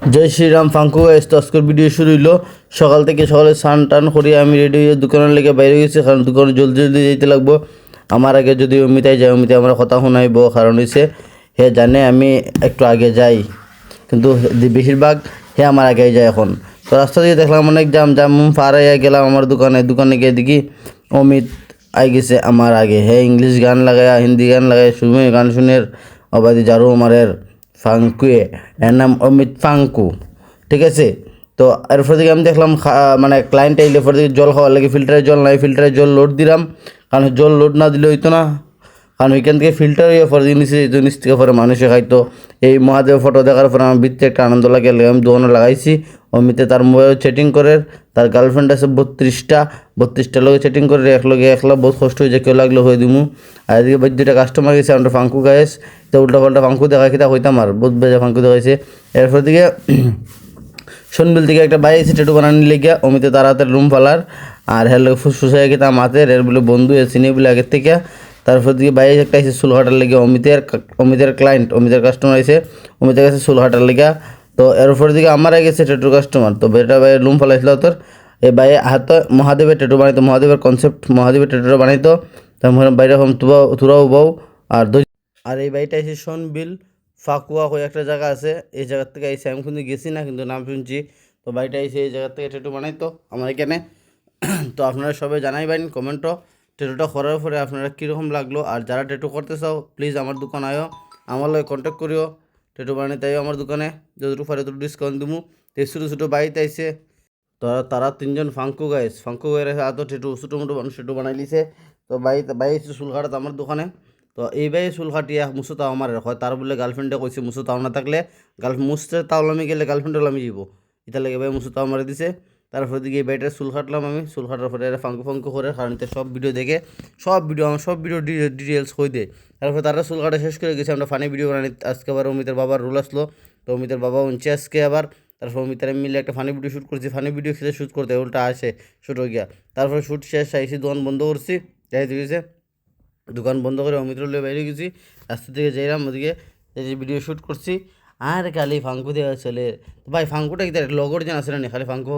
জয় Shriram ফাঙ্কু guys, তো আজকের video শুরু হইলো। সকাল থেকে সকালে স্নান টান করি আমি রেডি হয়ে দোকানের লেগে বাইরে গেছি, কারণ দোকানে জলদি জলদি যেতে লাগবো। আমার আগে যদি অমিতাই যায়, অমিতাই আমার কথা শোনাইব, কারণ হইছে হে জানে আমি একটু আগে যাই, কিন্তু বেশিরভাগ হে আমার আগেই যায় এখন। তো রাস্তা দিয়ে দেখলাম অনেক জাম জাম, পার হয়ে গেলাম আমার দোকানে গিয়ে দেখি অমিত আই গেছে আমার আগে। হে ইংলিশ গান লাগায়, হিন্দি গান লাগায়, শুনে গান শুনের অবাদি জারু আমারের ফাঙ্কুয়ে, এর নাম অমিত ফাঙ্কু, ঠিক আছে। তো এরপর দিকে আমি দেখলাম মানে ক্লায়েন্ট আইলে পর দিকে জল খাওয়ার লাগে, ফিল্টারের জল নাই, ফিল্টারের জল লোড দিলাম, কারণ জল লোড না দিলে হইতো না, কারণ ওইখান থেকে ফিল্টার হয়ে পরে জিনিস থেকে পরে মানুষে খাইতো। এই মহাদেব ফটো দেখার পরে আমার বৃত্তে একটা আনন্দ লাগে, আমি দোকানে লাগাইছি। অমিতে তার মোবাইল চ্যাটিং করে, তার গার্লফ্রেন্ড আছে 32টা লোক চ্যাটিং করে একলা বহুত কষ্ট হয়েছে, কেউ লাগলো হয়ে দিমু। আর এদিকে 2টা কাস্টমার গেছে, আমরা ফাঙ্কু গাইস, তো উল্টা পাল্টা ফাঙ্কু দেখা খেতা হইতাম আর বহুত বেজা ফাঙ্কু দেখাইছে। এরপর দিকে সনবিল থেকে একটা বাইক এসে টেটু বানানি লেগে অমিতে তার হাতের রুম ফালার, আর হ্যালো ফুসফুসাই গেছে মাতের এর বলে বন্ধু এ চিনি বলে আগের থেকে। তারপর দিকে বাইরে একটা এসে চুল কাটার লেগে অমিতের ক্লায়েন্ট, অমিতের কাস্টমার এসে অমিতের কাছে চুল কাটার লেগে। তো এরপর দিকে আমার গেছে টেটু কাস্টমার, তো বেটা বাইরে রুম ফালাইছিল তোর এই বাইরে হাতে মহাদেবের টেটু বানাইতো, মহাদেবের কনসেপ্ট মহাদেবের টেটুটা বানাইতো। তারপর বাইরে হম তুরাও বউ আর আর এই বাড়িটা এসে সনবিল ফাকুয়া হয়ে একটা জায়গা আছে, এই জায়গার থেকে এসে আমি কিন্তু গেছি না, কিন্তু নাম শুনছি। তো বাড়িটা এসে এই জায়গার থেকে টেটু বানাইতো আমার এখানে। তো আপনারা সবাই জানাইবেন কমেন্টও টেটুটা করার পরে আপনারা কীরকম লাগলো। আর যারা টেটু করতে চাও প্লিজ আমার দোকান আয়ো, আমার লগে কন্ট্যাক্ট করিও, টেটু বানাইতে আইও আমার দোকানে, যতটুকু পারে ততটুকু ডিসকাউন্ট দিমু। তো ছোটো ছোটো বাড়িতে আইসে তারা 3জন ফাঙ্কু গায়ের আদৌ টেটু ছোটো মোটো মানুষ টেটু বানাই লিছে। তো বাই চুল কাটাত আমার দোকানে। তো এই বাই চুল কাটিয়া মুছো তাও আমার হয়, তার বলে গার্লফ্রেন্ডে কইছে মুছো তাও না থাকলে মুছতে তাও আমি গেলে গার্লফ্রেন্ড আমি যাব, এটা লাগে ভাই মুছো তাও মারি দিছে। তারপর দিকে এই বাইটা চুল কাটলাম আমি, চুল কাটার পরে এরা ফাঙ্কু করে, কারণ সব ভিডিও দেখে সব ভিডিও ডিটেলস হয়ে দেয়। তারপর তারা চুল কাটা শেষ করে গেছে, আমরা ফানি ভিডিও বানাই। আজকে আবার অমিতের বাবার রোল আসলো, তো অমিতের বাবা উনছে আজকে আবার। তারপর অমিতার মিলে একটা ফানি ভিডিও শ্যুট করছি, ফানি ভিডিও খেতে শ্যুট করতে উল্টা আসে শ্যুট হয়ে গিয়া। তারপরে শ্যুট শেষ আইসি, দোকান বন্ধ করছি, যাই দিয়েছে দোকান বন্ধ করে অমিত্র লিয়ে বাইরে গেছি। রাস্তা থেকে যাইলাম ওদিকে, এই যে ভিডিও শ্যুট করছি। আর খালি ফাঙ্কু দেওয়া চলে। তো ভাই ফাঙ্কুটা কি লগর যেন আসলে না, খালি ফাঙ্কু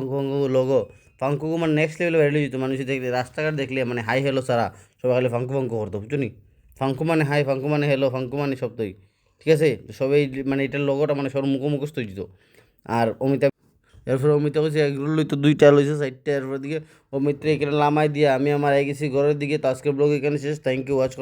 লগো ফাঙ্কু মানে নেক্সট লেভেলে বেরিয়ে যেত। মানুষ দেখলে রাস্তাঘাট দেখলে মানে হাই হ্যালো ছাড়া সবাই খালি ফাঙ্কু করতো, বুঝছো নি? ফাঙ্কু মানে হাই, ফাঙ্কু মানে হ্যালো, ফাঙ্কু মানে সবই, ঠিক আছে। সবাই মানে এটার লগোটা মানে সব মুখোমুখস্থ হয়ে যেত। আর অমিতা এরপরে অমিতা কইছে এগুলো লইতো 2টা লইছে 4টা। এরপর দিকে অমিত্রে এখানে লামাই দিয়ে আমি আমার আই গেছি ঘরের দিকে। তো আজকের ব্লগ এখানে শেষ, থ্যাংক ইউ ওয়াচ।